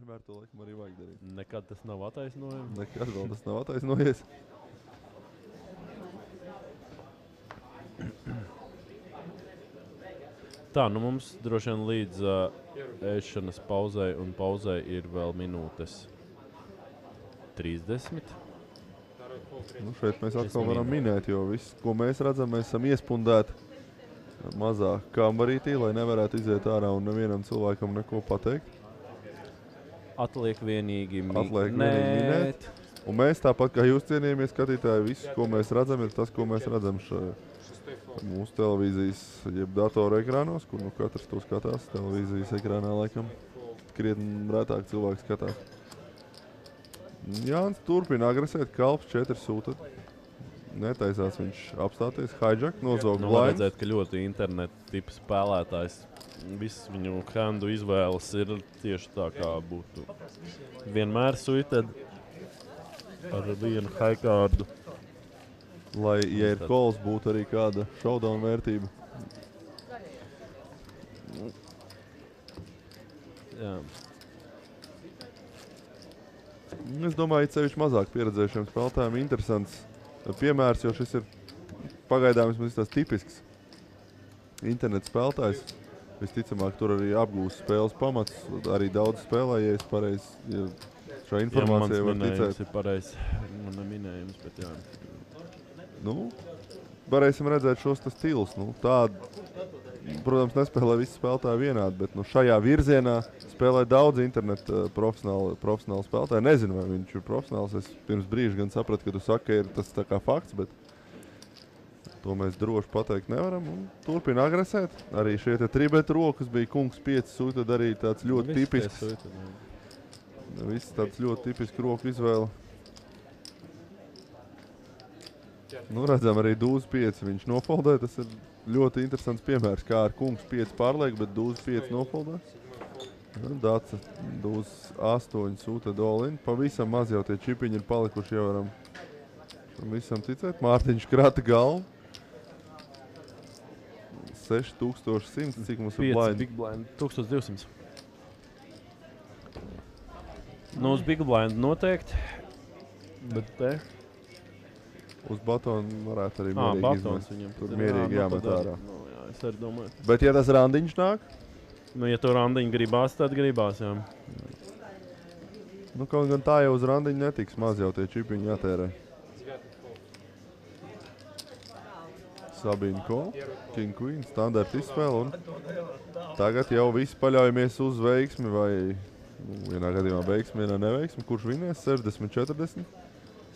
Vienmēr to laikam arī vajag darīt. Nekad tas nav attaisnojums. Nekad vēl tas nav attaisnojies. Tā, nu mums droši vien līdz ēšanas pauzei un pauzei ir vēl minūtes 30. Nu, šeit mēs atkal varam minēt, jo viss, ko mēs redzam, mēs esam iespundēti mazā kambarītī, lai nevarētu iziet ārā un nevienam cilvēkam neko pateikt. Atliek vienīgi minēt. Un mēs tāpat kā jūs cienījamies skatītāji, visu, ko mēs redzam, ir tas, ko mēs redzam mūsu televīzijas, jeb datoru ekrānos, kur nu katrs to skatās. Televīzijas ekrānā laikam krietni rētāk cilvēki skatās. Jānis turpina agresēt, kalps 4 sūta. Netaisās viņš apstāties, hijack, nozog Nu, blinds. redzēt, ka ļoti internetu tipu spēlētājs. Viss viņu handu izvēles ir tieši tā, kā būtu vienmēr suited ar vienu highcardu. Lai, ja ir calls, būtu arī kāda showdown vērtība. Jā. Es domāju, sevišķi mazāk pieredzējušiem spēlētājiem interesants piemērs, jo šis ir pagaidām vismaz tāds tipisks interneta spēlētājs. Visticamāk, tur arī apgūst spēles pamats, arī daudz spēlē, ja es pareizi šo informāciju var ticēt. Tas ir pareizs. Man minējums, bet jā. Nu, varēsim redzēt šos stilus. Nu, tādu, protams, nespēlē visi spēlētāji vienādi, bet nu, šajā virzienā spēlē daudz interneta profesionāli spēlētāji. Nezinu, vai viņš ir profesionāls. Es pirms brīža gan sapratu, ka tu saki, ka ir tas tā kā fakts, bet to mēs droši pateikt nevaram. Un turpina agresēt. Arī šie tribeta rokas bija kungs 5 sūta, arī tāds ļoti tipisks. Viss tāds ļoti tipisks roku izvēle. Nu, redzam, arī dūzi 5 viņš nofoldē. Tas ir ļoti interesants piemērs, kā ar kungs 5 pārliek, bet dūzi 5 nofoldē. Daca dūzi 8 sūta dolin. Pavisam maz jau tie čipiņi ir palikuši, jau varam visam ticēt. Mārtiņš krata galvu. 6100, cik mums ir blind? Big blind, 1200. Nu, uz big blind noteikti, bet te... Uz batonu varētu arī batons izmest. viņam. Tur mierīgi jāmet ārā. Nu, jā, es arī domāju. Bet ja tas randiņš nāk? Nu, ja to randiņu gribās, tad gribās, jā. Nu, kaut gan tā jau uz randiņu netiks, maz jau tie čipiņi jātērē. Sabīna Kola, King Queen, standarta izspēle un tagad jau visi paļaujamies uz veiksmi vai vienā gadījumā veiksmi, vienā neveiksmi. Kurš vinēs? 60-40?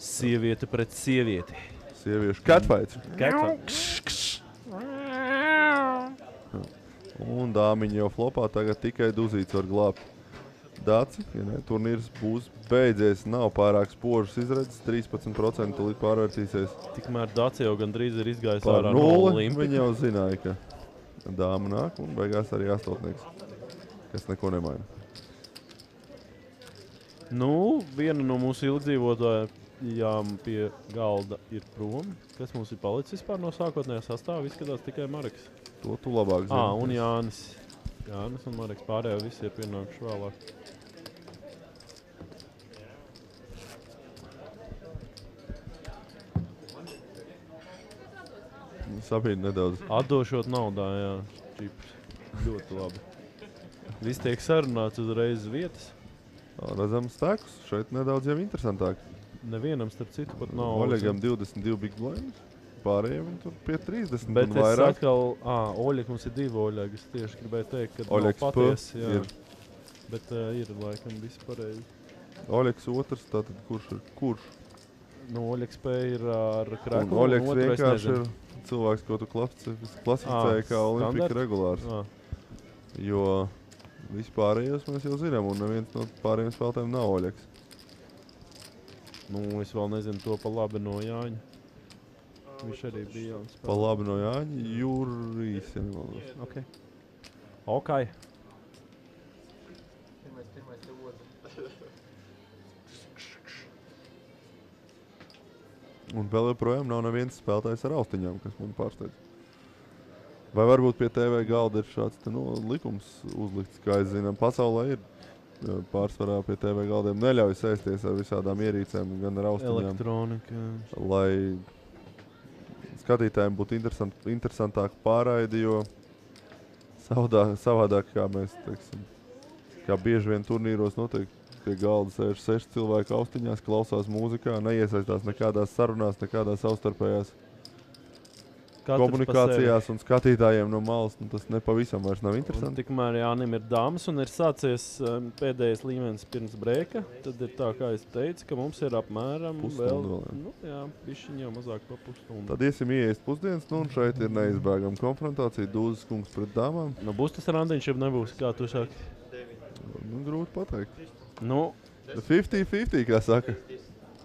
Sieviete pret sievieti. Sieviešu catfights. Un dāmiņi jau flopā, tagad tikai duzīts var glābt. Daci, ja ne, turnīrs būs beidzies, nav pārāk spožas izredzes, 13% līdz pārvērtīsies. Tikmēr Daci jau gandrīz ir izgājis Par ārā no nulli. Olimpika. Viņi jau zināja, ka dāma nāk un beigās arī astotnieks, kas neko nemaina. Nu, viena no mūsu ilgdzīvotājām pie galda ir prom. Kas mums ir palicis vispār no sākotnējā sastāvā? Izskatās tikai Mareks. To tu labāk zini. Un Jānis. Jānis un Mareks pārējā visi ir pienākuši vēlāk. Sabīna nedaudz. Atdošot naudā, jā. Čips. Ļoti labi. Viss tiek sarunāts uzreiz uz vietas. Redzam stekus, šeit nedaudz jau interesantāk. Nevienam starp citu pat nav. Oļegam 22 big blinds, pārējiem viņi tur pie 30 Bet un es vairāk. atkal, Oļeg mums ir 2 Oļegi. Es tieši gribēju teikt, ka Oļegs nav patiesi, P jā. ir. Bet ir laikam viss pareizi. Oļegs otrs, tātad kurš ir? Kurš? Nu, Oļegs P ir ar Un Krakovu. Oļegs otru es vienkārši nezinu. ir cilvēks, ko tu klasificēji kā Olimpika standarts? regulārs. Jo vispārējos mēs jau zinām, un neviens no pārējiem spēlētājiem nav Oļegs. Nu, es vēl nezinu to pa labi no Jāņa. Viņš arī bija jauns. Pa labi no Jāņa, Jurijs, ja nemaldos. Ok. Ok. Pirmais tev otrs. Un vēl joprojām nav neviens spēlētājs ar austiņām, kas man pārsteidz. Vai varbūt pie TV galda ir šāds likums uzlikts, kā es zinām, pasaulē ir pārsvarā pie TV galdiem neļauj sēsties ar visādām ierīcēm, gan ar austiņām, Elektronika. lai skatītājiem būtu interesantāk pārraidi, jo savādāk, kā mēs, teiksim, kā bieži vien turnīros notiek, pie galda sēž 6 cilvēki austiņās, klausās mūzikā, neiesaistās nekādās sarunās, nekādās savstarpējās komunikācijās un skatītājiem no malas, tas nepavisam vairs nav interesanti. Tikmēr Jānim ir dāmas un ir sācies pēdējais līmenis pirms breika. Tad ir tā, kā es teicu, ka mums ir apmēram Pusstundu vēl, bišķiņ jau mazāk pa pusstundu. Tad iesim ieēst pusdienas, un šeit ir neizbēgama konfrontācija Dūzes kungs pret dāmām. Būs tas randiņš, ja nebūs, kā tu saki? Grūti pateikt. 50-50, kā saka.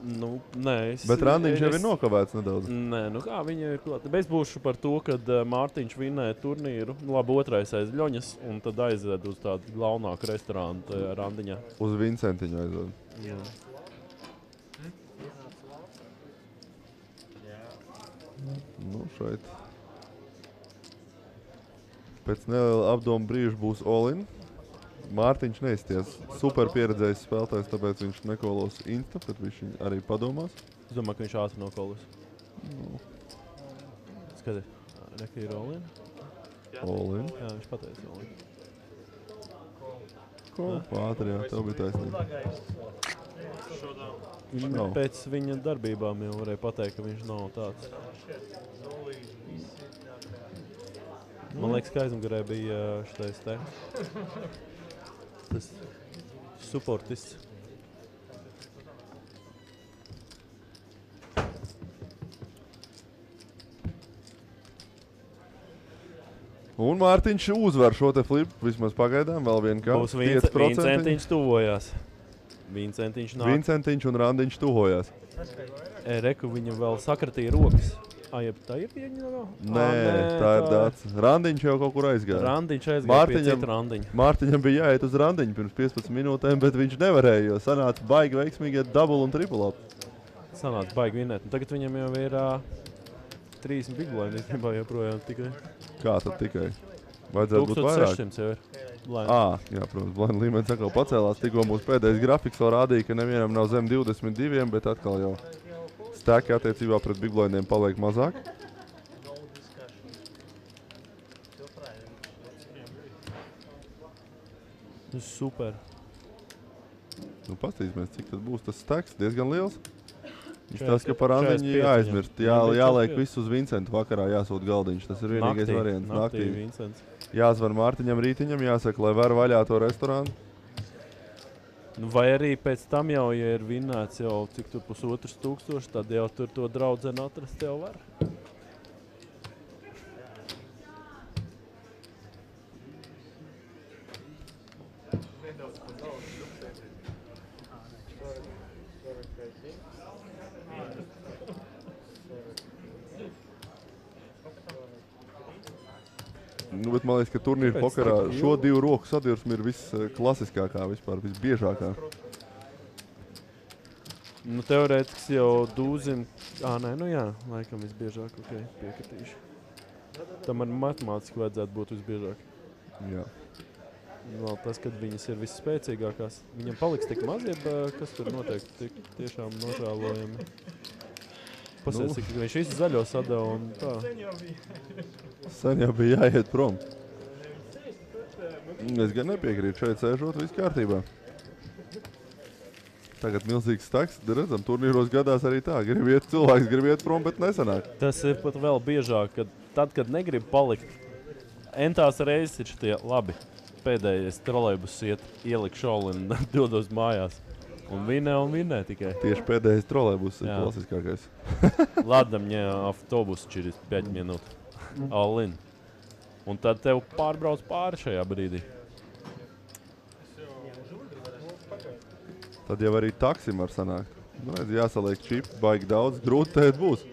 Nē, Bet randiņš jau ir nokavēts nedaudz. Nē, kā viņa ir klāta. Es būšu par to, kad Mārtiņš vinnēja turnīru. Labi, otrais aiz Ļoņas, un tad aizved uz tādu galvenāku restorānu randiņā. Uz Vincentiņu aizved. Jā. Šeit. Pēc neliela apdoma brīža būs Olin. Mārtiņš neizties super pieredzējis spēlētājs, tāpēc viņš nekolos insta, bet viņš arī padomās. Es domāju, ka viņš ātri nokolos. Skati, reka ir Olin. Olin. Jā, viņš pateica Olin. Ko? Ātri, jā, tev bija taisnība. Pēc viņa darbībām jau varēja pateikt, ka viņš nav tāds. Man liekas, ka aizmugurē bija šitais te. Tas supportists. Un Mārtiņš uzvar šo te flipu, vismaz pagaidām, vēl vien kā. Būs Vincentiņš tuvojās. Vincentiņš un Randiņš tuvojās. Reku viņa vēl sakratīja rokas. Jeb tā ir pieņa vēl? Nē, tā ir dāts. Randiņš jau kaut kur aizgāja. Randiņš aizgāja pie cita randiņa. Mārtiņam bija jāiet uz randiņu pirms 15 minūtēm, bet viņš nevarēja, jo sanāca baigi veiksmīgi iet double un triple up. Sanāca baigi vinnēt. Un tagad viņam jau ir 30 big blind, īstenībā joprojām tikai. Kā tad tikai? Vajadzētu būt vairāk. 1600 jau ir. Jā, protams, blind līmenis atkal pacēlās. Tikko mūsu pēdējais grafiks vēl rādīja, ka nevienam nav zem 22, bet atkal jau stēki attiecībā pret big blindiem paliek mazāk. Super. Paskatīsimies, cik tad būs tas stēks. Diezgan liels. Izstāsta, ka par randiņu 45 jāaizmirst. Jāliek visu uz Vincentu vakarā, jāsūt galdiņš. Tas ir vienīgais variants. Naktī Vincents. Jāzvar Mārtiņam rītiņam, jāsaka, lai var vaļā to restorānu. Vai arī pēc tam jau, ja ir vinnēts jau cik tur 1500, tad jau tur to draudzeni atrast jau var. Bet man liekas, ka turnīra pokerā šo divu roku sadursme ir visklasiskākā vispār, visbiežākā. Teorētiski jau Dūzim... jā, laikam visbiežāk, piekritīšu. Tam ar matemātiski vajadzētu būt visbiežāk. Jā. Vēl tas, kad viņas ir visspēcīgākās. Viņam paliks tik maz, jeb kas tur notiek tik tiešām nožēlojami. Pasies, ka viņš visu zaļo sadeva un tā. Sen jau bija jāiet prom. Es gan nepiekrītu, šeit sēžot, viss kārtībā. Tagad milzīgs staks, redzam, turnīros gadās arī tā. Cilvēks grib iet prom, bet nesanāk. Tas ir pat vēl biežāk, kad tad, kad negrib palikt, entās reizes ir šitie labi. Pēdējais trolejbus ieliku šoli un dodos mājās. Un vinnē tikai. Tieši pēdējais trolejbus ir klasiskākais. Ладно, мне автобус через 5 минут. All in. Un tad tev pārbrauc pāri šajā brīdī. Tad jau arī taksim var sanākt. Redz, jāsaliek čipi, baigi daudz, grūti tēt būs.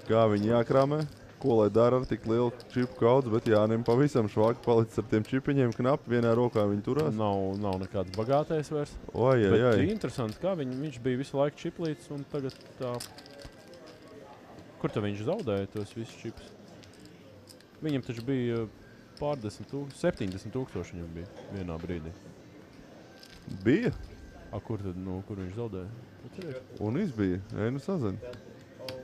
Kā viņi jākrāmē, ko lai dara ar tik lielu čipu kaudzi, bet Jānim pavisam švaki palicis ar tiem čipiņiem knapi, vienā rokā viņi turās. Nav nekāds bagātais vairs. Bet interesanti, kā viņš bija visu laiku čiplīts un tagad tā... Kur tad viņš zaudēja tos visus čipus? Viņam taču bija pār 70 000 viņam bija vienā brīdī. Bija. Kur tad, kur viņš zaudēja? Un izbija. Nu sazin.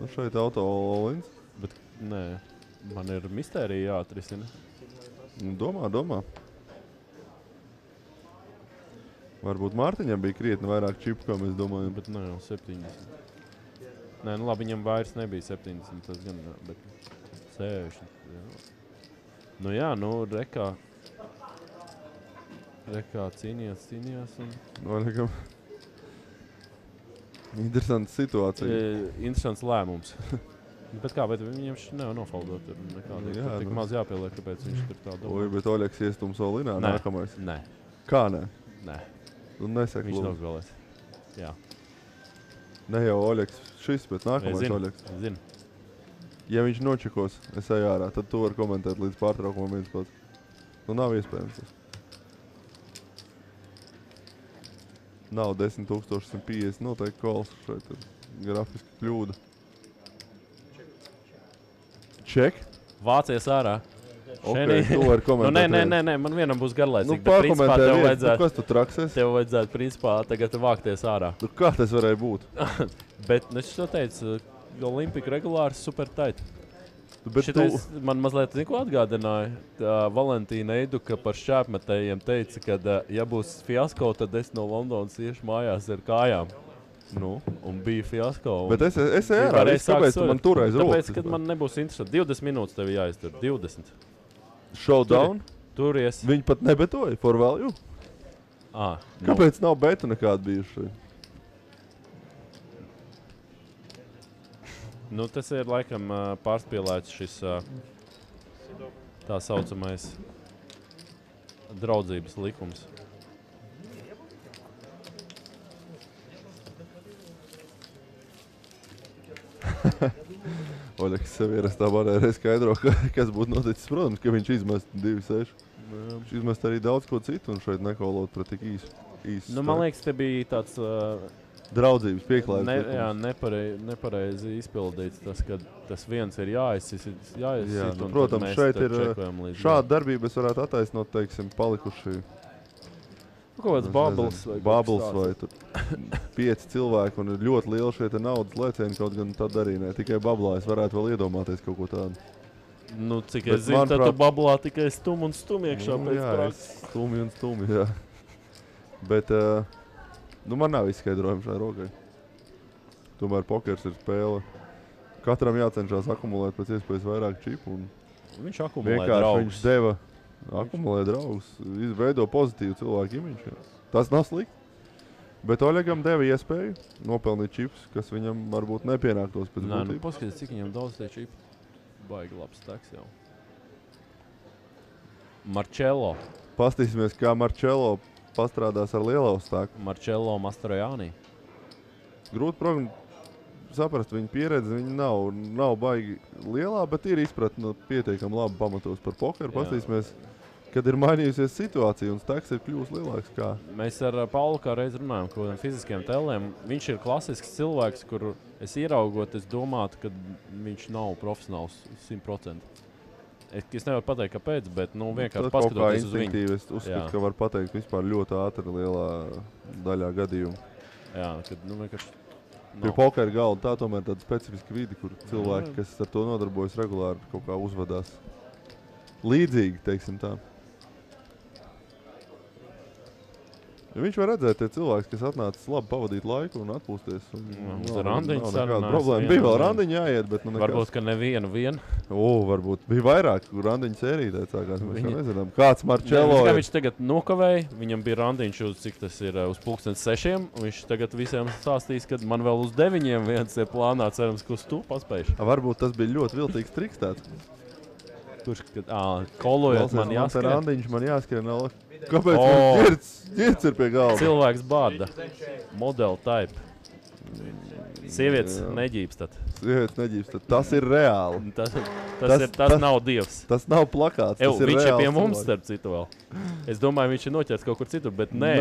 Nu šeit auto Olins. Bet, nē, man ir mistērija jāatrisina. Nu, domā. Varbūt Mārtiņam bija krietni vairāk čipu, kā mēs domājam. Bet nē, jau 70. Nē, nu labi, viņam vairs nebija 70, tas gan, bet 60. Jā. Nu jā, Rekā cīnījās un... Nolikam. Interesanta situācija. Interesants lēmums. Bet kā, bet viņam nevar nofaldot tur nekādi. Jā, tur tik maz jāpieliek, kāpēc viņš tur tā domā. Oi, bet Oļeks iestums Olinā nākamais. Nē. Kā nē? Nē. Nu nesaka Viņš lūdzu. nogulēs. Jā. Ne jau Oļeks šis, bet nākamais Oļeks. Zinu. Ja viņš nočekos, es eju ārā, tad tu vari komentēt līdz pārtraukumam viens pats. Nu nav iespējams tas. Nav 10,150 noteikti kols. Šeit ir grafiski kļūda. Ček? Vācies ārā. Ok, tu vari komentēt. Nē, man vienam būs garlaicīgi. Nu pārkomentē viens, nu kas tu traksies? Tev vajadzētu principā tagad vākties ārā. Nu kā tas varēja būt? Bet es to teicu, Olimpika regulārs super tight. Bet šitais man mazliet atgādināja Valentīna Eiduka par šķēpmetējiem teica, ka ja būs fiasko, tad es no Londonas iešu mājās ar kājām. Nu, un bija fiasko. Bet es eju ārā, kāpēc tu man tur aiz rokas? Tāpēc, kad man nebūs interesanti. 20 minūtes tev jāiztur. 20. Showdown? Turies. Viņi pat nebetoja for value? Kāpēc nav betu nekāda bijuši? Nu, tas ir laikam pārspīlēts šis tā saucamais draudzības likums. Oļeks sev ierastā manērē skaidro, kas būtu noticis. Protams, ka viņš izmest 2-6. Viņš izmest arī daudz ko citu un šeit nekolot pret tik īsu. Nu, man liekas, te bija tāds... draudzības pieklājums. Jā, nepareizi izpildīts tas, ka tas viens ir jāizsit. Jā, nu, protams, šeit ir šāda darbība, es varētu attaisnot, teiksim, palikuši kaut kāds bubbles vai tur 5 cilvēki un ir ļoti liela šeit naudas lēcieni, kaut gan tad arī ne. Tikai bublā es varētu vēl iedomāties kaut ko tādu. Nu, cik es zinu, tad tu bublā tikai stum iekšā pēc prakses. Stumi, jā. Bet... Nu, man nav izskaidrojumi šai rokai. Tomēr pokers ir spēle. Katram jācenšas akumulēt pēc iespējas vairāk čipu. Viņš akumulē draugus. Viņš deva akumulē draugus. Veido pozitīvu cilvēku imiņu. Tas nav slikti. Bet Oļegam deva iespēju nopelnīt čipus, kas viņam varbūt nepienāktos pēc būtības. Nu, paskaties, cik viņam daudz tie čipi. Baigi labs teks jau. Marcello. Pastīsimies, kā Marcello pastrādās ar lielo stāku. Marcello Mastroianni. Grūti saprast viņa pieredzi. Viņa nav baigi lielā, bet ir izpratne pietiekami labi pamatos par pokeru. Pastīsimies, kad ir mainījusies situācija un staks ir kļūst lielāks. Kā. Mēs ar Paulu kā reiz runājam par kādiem fiziskiem tēliem. Viņš ir klasisks cilvēks, kuru es ieraugot, es domātu, ka viņš nav profesionāls 100%. Es nevaru pateikt, kāpēc, bet vienkārši paskatoties uz viņu. Es uzskatu, ka var pateikt vispār ļoti ātri lielā daļā gadījumu. Jā, kad vienkārši... Pie pokera galda tā tomēr tāda specifiska vidi, kur cilvēki, kas ar to nodarbojas regulāri, kaut kā uzvedās līdzīgi, teiksim tā. Ja viņš var redzēt, tie cilvēki, kas atnācis labi pavadīt laiku un atpūsties. Uz randiņu sarunās. Problēma. Bija vēl randiņu jāiet, bet nekas. Varbūt, ka nevienu vien. Varbūt. Bija vairāk randiņu sērītē cākās. Mēs jau nezinām. Kāds Marcello ir. Viņš tagad nokavēja. Viņam bija randiņš uz, cik tas ir, uz 6:00. Viņš tagad visiem stāstīs, ka man vēl uz 9:00 viens ir plānā. Cerams, ka uz tu paspējuši. Varbūt tas bija ļoti viltīgs triks tāds. Kurš, kolojot man jāskrien. Randiņš man jāskrien. Kāpēc man ģirds ir pie galva? Cilvēks bārda. Model type. Sievietes neģībstat. Tas ir reāli. Tas nav dievs. Tas nav plakāts. Viņš ir pie mums, starp citu vēl. Es domāju, viņš ir noķerts kaut kur citur, bet nē.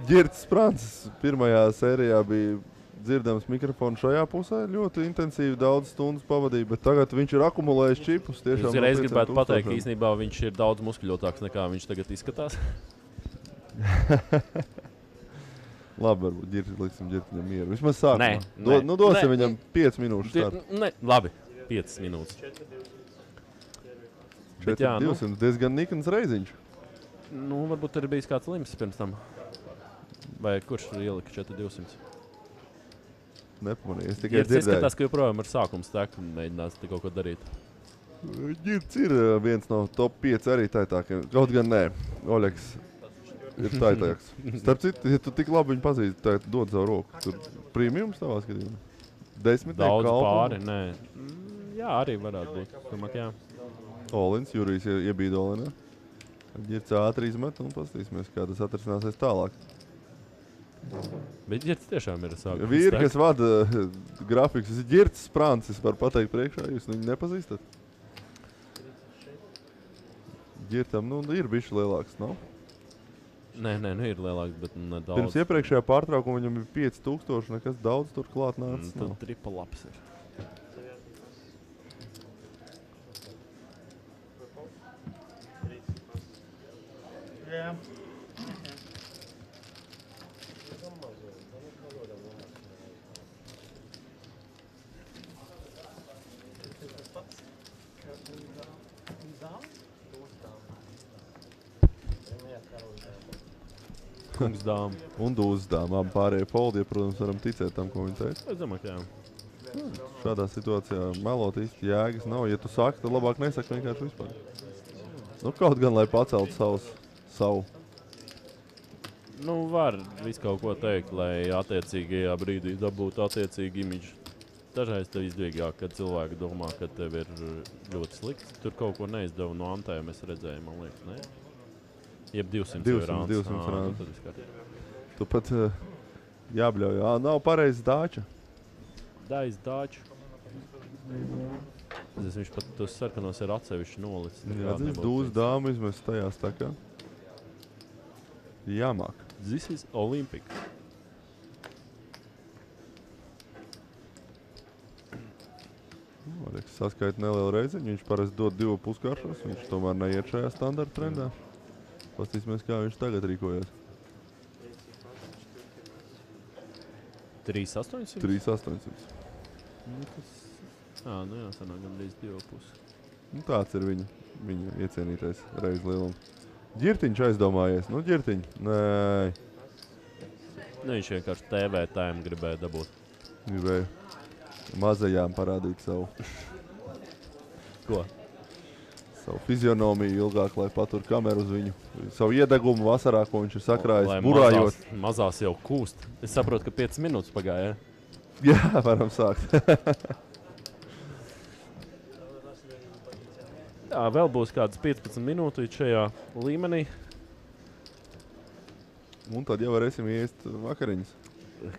Ģirds Francis pirmajā sērijā bija dzirdams mikrofonu šajā pusē. Ļoti intensīvi daudz stundas pavadīja, bet tagad viņš ir akumulējis čipus. Es gribētu pateikt, ka īstenībā viņš ir daudz muskuļotāks nekā viņš tagad izskatās. Labi, varbūt liksim ģirtiņam mieru. Vismaz sākumā. Nē, Nu, dosim nē. viņam 5 minūšu startu. Ne, labi, 5 minūtes. Bet jā, 200, diezgan nikns reiziņš. Nu, varbūt ir bijis kāds lims pirms tam. Vai kurš ielika 4200? Nepamanīju, es tikai Es dzirdēju. skatās, ka joprojām ir sākums tek un mēģinās te kaut ko darīt. Ģirts ir viens no top 5 arī taitākiem. Kaut gan nē, Oļeks ir taitāks. Starp citu, ja tu tik labi viņu pazīsti, tad dod savu roku. Tur premiums tavā skatījumā? 10 Daudz kalpu? pāri, nē. Jā, arī varētu būt. Domāt, jā. Olins, Jurijs iebīda Olinā. Ģirts ātri izmet un paskatīsimies, kā tas atrisināsies tālāk. Bet ģirts tiešām ir sākums. Vīri, kas vada grafikus, Ģirts Sprāncis, var pateikt priekšā, jūs viņu nepazīstat? Ģirtam, nu, ir bišķi lielāks, nav? Nē, nu ir lielāks, bet nedaudz. Pirms iepriekšējā pārtraukuma viņam ir 5000, nekas daudz tur klāt nācis. Tad tripa labs ir. Yeah. Kungs dām. Un dūzdām, abi pārējie foldi, protams, varam ticēt tam, ko viņi teica. Es domāju, ka jā. Šādā situācijā melot īsti jēgas nav. Ja tu saki, tad labāk nesaki vienkārši vispār. Nu, kaut gan, lai paceltu savu. Nu, var visu kaut ko teikt, lai attiecīgajā brīdī dabūtu attiecīgi imidžu. Dažreiz tev izdevīgāk, kad cilvēki domā, ka tev ir ļoti slikts. Tur kaut ko neizdevu no Antēm, es redzēju, man liekas, ne? Jeb 200 rāns. 200 rāns. Tad viss kārtībā. Tu pat jābļauj. Nav pareizi dāča. Dais dāču. Viņš pat tos sarkanos ir atsevišķi nolicis. Jā, tas dūzdām izmest tajās tā kā. Jāmāk. This is Olympic. Varēks saskaita nelielu reiziņu. Viņš parasti dod 2,5 karšos. Viņš tomēr neiet šajā standarta trendā. Pastīsimies, kā viņš tagad rīkojas. 3,800? 3,800. Nu jā, sanāk gandrīz 2,5. Nu, tāds ir viņa iecienītais reiz lielums. Ģirtiņš aizdomājies. Nu, ģirtiņ. Nē. Nu, viņš vienkārši TV time gribēja dabūt. Gribēju mazajām parādīt savu Ko? fizionomiju ilgāk, lai patur kameru uz viņu. Savu iedegumu vasarā, ko viņš ir sakrājis, burājot. Mazās jau kūst. Es saprotu, ka 5 minūtes pagāja. Jā, varam sākt. Jā, vēl būs kādas 15 minūtes šajā līmenī. Un tad jau varēsim iest vakariņas.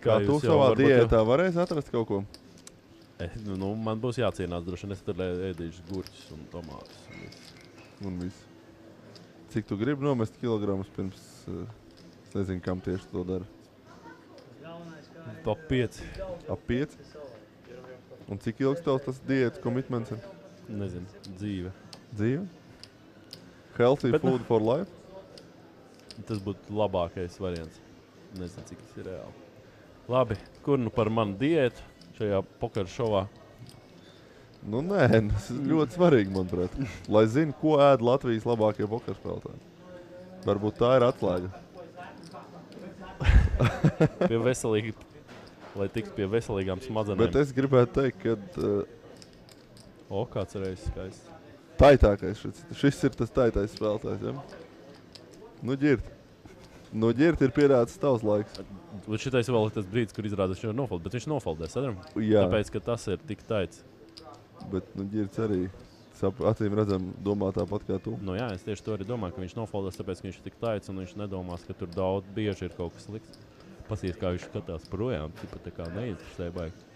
Kā Kā tu jūs jau savā varbūt diētā varēsi atrast kaut ko? Nu, man būs jācienās droši vien. Es tur ēdīšu gurķus un tomātus. Un viss. Cik tu gribi nomest kilogramus pirms, es nezinu, kam tieši to dara. Top 5. Ap 5? Un cik ilgs tavs tas diētas komitments ir? Nezinu, dzīve. Dzīve? Healthy Bet, food for life? Tas būtu labākais variants. Nezinu, cik tas ir reāli. Labi, kur nu par manu diētu šajā pokeru šovā? Nu nē, tas ir ļoti svarīgi, manuprāt. Lai zinu, ko ēd Latvijas labākie pokeru spēlētāji. Varbūt tā ir atslēga. Pie veselīgi, lai tiktu pie veselīgām smadzenēm. Bet es gribētu teikt, ka Kāds reizes skaists. taitākais šis ir tas taitais spēlētājs. Ja? Nu, ģirt. No ģirt ir pienācis tavs laiks. Bet šitais vēl ir tas brīdis, kur izrādās, ka viņš nofaldē. Bet viņš nofaldē, sadram? Jā, Tāpēc, ka tas ir tik taits. bet nu, ģirts arī acīm redzam domā tāpat kā tu. Nu jā, es tieši to arī domāju, ka viņš nofaldēs, tāpēc, ka viņš ir tik taits un viņš nedomās, ka tur daudz bieži ir kaut kas slikts. Pasies, kā viņš skatās projām, tipa tā kā neinteresē baigi.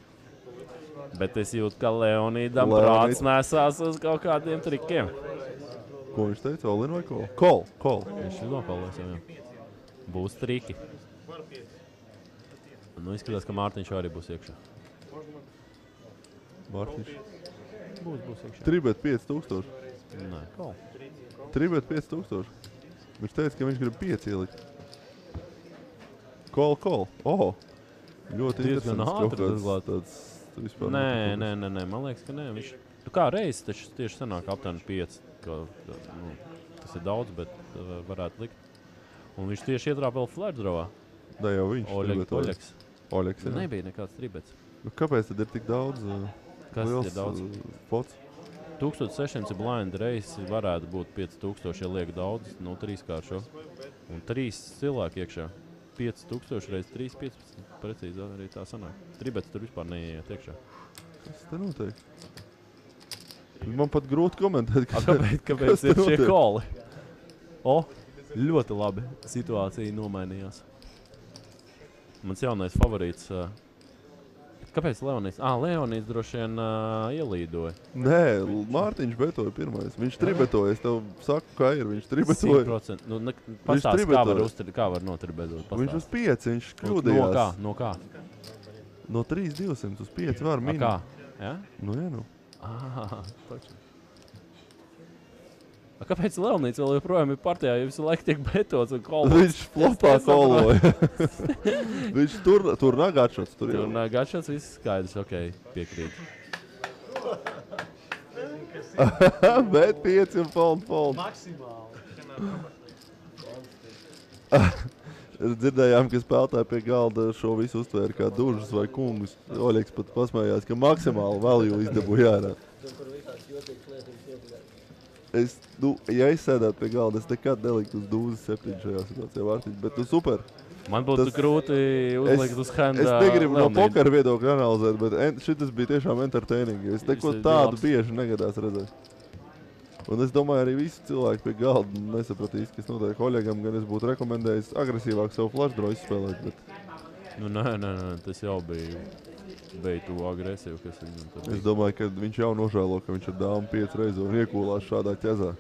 Bet es jūtu, ka Leonīdam prāts nesās uz kaut kādiem trikiem. Ko viņš teica? Olin vai ko? Kol. Viņš ir nofaldēs, jā. Būs triki. Nu, izskatās, ka Mārtiņš arī būs iekšā. Mārtiņš. Būs iekšā. 3,5000. Nē, kol. 3,5000. Viņš teica, ka viņš grib 5 ielikt. Kol. Oh! Ļoti Diezgan interesants ātri kaut kāds turklāt. tāds. Tu vispār Nē, nepatūkies. man liekas, ka nē. Viņš kā reizes taču tieši sanāk aptuveni 5. Tas ir daudz, bet varētu likt. Un viņš tieši ietrāpa vēl flaردrovā. Da jau viņš. Oļeks. Oļeks, jā. Nebija nekāds tribets. Nu, kāpēc tad ir tik daudz? Kas liels, ir daudz? Pots? 1600 blind reizes varētu būt 5000, ja liek daudz, no 3-kāršo. Un 3 cilvēki iekšā. 5000 reizes 3, 15. Precīzi arī tā sanāk. Tribets tur vispār neiet iekšā. Kas te notiek? Man pat grūti komentēt, Kāpēc kas te ir šie notiek? koli? Ļoti labi. Situācija nomainījās. Mans jaunais favorīts. Kāpēc Leonīds? Leonīds droši vien ielīdoja. Nē, Mārtiņš betoja pirmais. Viņš tribetoja. Es tev saku, kā ir. Viņš tribetoja. 100%. Pastāst, kā var notribedot. Viņš uz 5, viņš No kļūdījās. kā? No 3,200 uz 5 var minēt. Kā? Ja? Nu, jā, nu. Taču. Kāpēc Leonīds vēl joprojām ir partijā, ja visu laiku tiek betots un kolbots? Viņš flopā koloja. Viņš tur nagāčots. Tur jau. Tur Gačats viss skaidrs, ok, piekrīt. Bet 5 un fold. Maksimāli. Dzirdējām, ka spēlētāji pie galda šo visu uztvēra kā dužus vai kungus. Oļeks pat pasmējās, ka maksimāli value izdabūja ārā. Ja es sēdētu pie galda, es nekad neliktu uz dūzi 7 šajā situācijā Vārtiņš, bet tu super. Man būtu grūti uzlikt uz handa Es negribu no Leonīdu. pokera viedokļa analizēt, bet šitas bija tiešām entertaining. Es neko Šis tādu bija bieži negadās redzēt. Un es domāju, arī visi cilvēki pie galda nesapratīs, kas notiek Oļegam, gan es būtu rekomendējis agresīvāk savu flashdro izspēlēt, bet Nē, tas jau bija tu agresīvi, kas viņam tur es bija. domāju, ka viņš jau nožēlo, ka viņš ar dāmu 5 reizes un iekūlās šādā ķezā.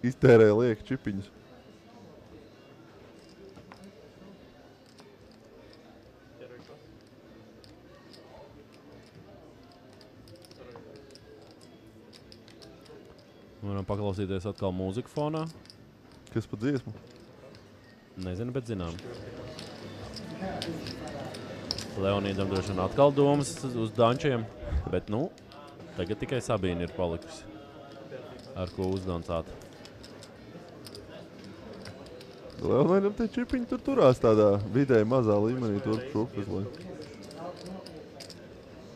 Iztērēja lieka čipiņus. Varam paklausīties atkal mūziku fonā. Kas pa dziesmu? Nezinu, bet zinām. Leonīdam droši vien atkal domas uz dančiem, bet tagad tikai Sabīna ir palikusi, ar ko uzdancāt. Leonīdam tie čipiņi tur turās tādā vidēji mazā līmenī turp.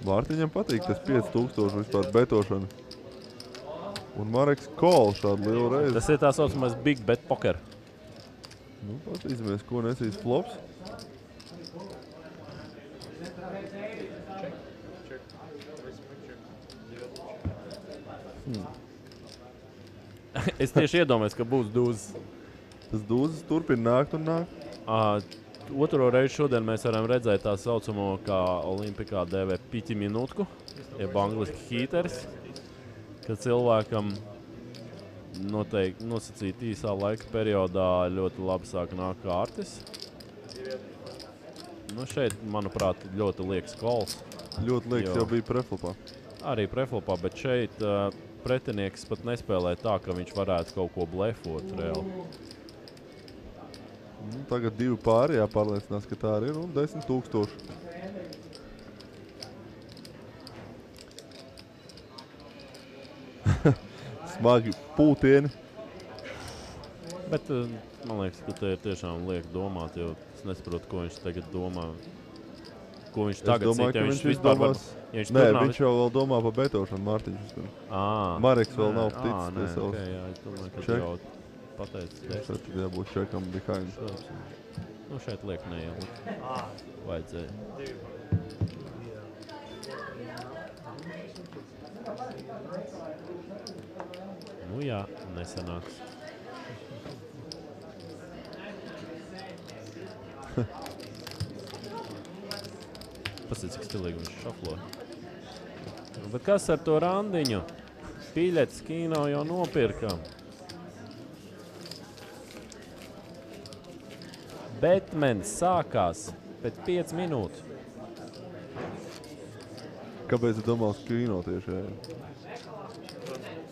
Mārtiņam patīk tas 5000 vispār betošana. Un Mareks call šādu lielu reizi. Tas ir tā saucamais big bet poker. Nu, patīsimies, ko nesīs flops. Es tieši iedomājos, ka būs dūzes. Tas dūzes turpina nākt un nākt. Otro reizi šodien mēs varam redzēt tā saucamo, kā Olimpikā dēvē piķi minūtku, jeb angliski heaters, ka cilvēkam noteikti nosacīt īsā laika periodā ļoti labi sāk nākt kārtis. Šeit, manuprāt, ļoti liekas kols. Ļoti liekas, jau bija preflopā. Arī preflopā, bet šeit pretinieks pat nespēlē tā, ka viņš varētu kaut ko blefot reāli. Tagad 2 pāri jāpārliecinās, ka tā arī ir, un 10 000. Smagi pūtieni. Bet man liekas, ka te ir tiešām liek domāt, jo es nesaprotu, ko viņš tagad domā. Ko viņš tagad Es domāju, cita, ka ja viņš vispār izdomās. ja viņš Nē, tur viņš jau vēl domā par betošanu, Mārtiņš. Mareks vēl nav ticis pie savas. Okay, jā, es domāju, ka Check. tu jau pateici. Šeit tad jābūt čekam behind. Šeit liek neielikt. Vajadzēja. Jā, nesanāks. Pastāstiet, cik stilīgi viņš šaflo. Bet kas ar to randiņu? Biļetes kino jau nopirkam. Batmans sākās pēc 5 minūtes. Kāpēc tu domā uz kino tieši?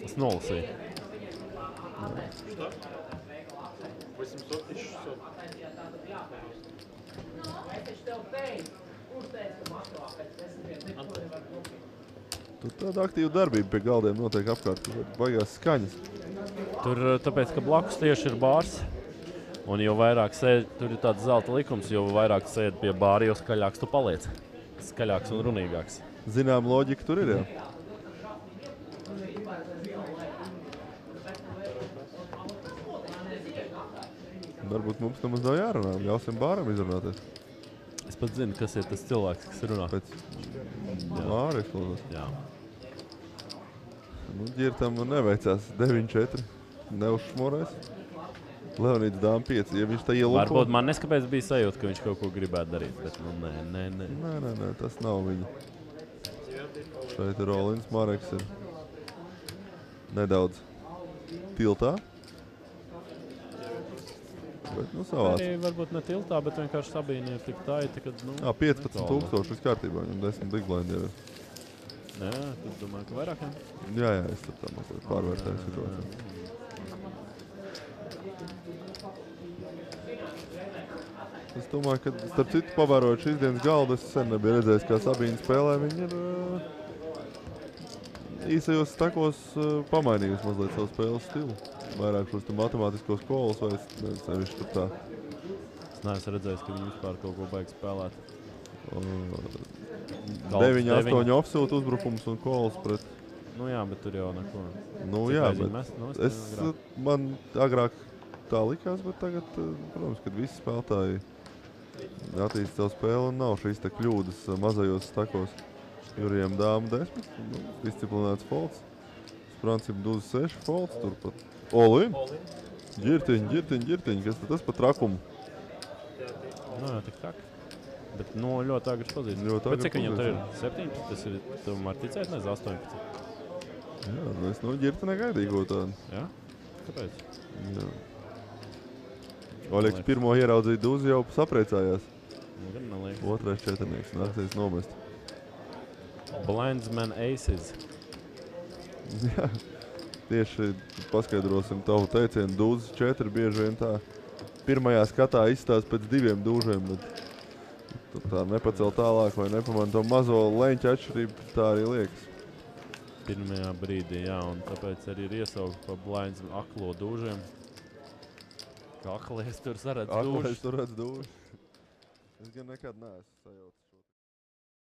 Es nolasīju. 800 600. Tur tāda aktīva darbība pie galdiem notiek apkārt. Tur baigās skaņas. Tur, tāpēc, ka blakus tieši ir bārs. Un jo vairāk sēž, tur ir tāds zelta likums, jo vairāk sēd pie bāra, jo skaļāks tu paliec. Skaļāks un runīgāks. Zinām, loģika tur ir, jā. Varbūt mums nemaz nav jārunā. Ļausim bāram izrunāties. Es pat zinu, kas ir tas cilvēks, kas runā. Pēc Māris klausās. Jā. Nu, ģirtam neveicās 9-4. Neušmorēs. Leonīds dām 5. Ja viņš tā ielupo... Varbūt man neskapēc bija sajūta, ka viņš kaut ko gribētu darīt, bet nu nē. Nē, tas nav viņa. Šeit ir Rolins, Mareks ir nedaudz tiltā. Bet, nu, savāds. Arī varbūt ne tiltā, bet vienkārši Sabīne ir tik taiti, kad, nu... 15,000 viss kārtībā, viņam 10 big blind jau ir. Jā, tu domāju, ka vairāk, jā? Jā, es tur tā mazliet pārvērtēju situāciju. Es domāju, ka, starp citu, pavērojot šīs dienas galdu, es sen nebiju redzējis, kā Sabīne spēlē. Viņa ir īsajos stakos pamainījusi mazliet savu spēles stilu. Vairāk šos matemātiskos kolus vai es nevis tur tā. Es neesmu redzējis, ka viņi vispār kaut ko baigi spēlēt. 9-8 offshoot uzbrukums un kols pret... Nu jā, bet tur jau neko. Nu Cik jā, aizīt bet mest? man agrāk tā likās, bet tagad, protams, kad visi spēlētāji attīst savu spēli un nav šīs te kļūdas mazajos stakos. Jurijam dāmu 10, disciplinēts folds. Sprancim 26 folds, turpat. Olin? Ģirtiņ, kas tas pa trakumu? Nu jā, tik tak. Bet nu ļoti agri pazīst. Bet cik viņam tur ir? 17? Tas ir, tu var ticēt, nezinu, 18. Jā, es no ģirta negaidīju ko tādu. Jā? Kāpēc? Jā. Oļeks pirmo ieraudzīja Duzi jau sapriecājās. Nu, gan man liekas. Otrais četrnieks nāksies nomest. Blindsman aces. Jā, tieši paskaidrosim tavu teicienu. Dūzes 4 bieži vien tā pirmajā skatā izstās pēc 2 dūžiem, bet tā nepacel tālāk vai nepamana to mazo leņķu atšķirību, tā arī liekas. Pirmajā brīdī, jā, un tāpēc arī ir iesaukt pa Blindsman aklo dūžiem. Kā aklies tur saredz dūžas. Aklais tur redz dūžas. Es gan nekad neesmu sajaucis.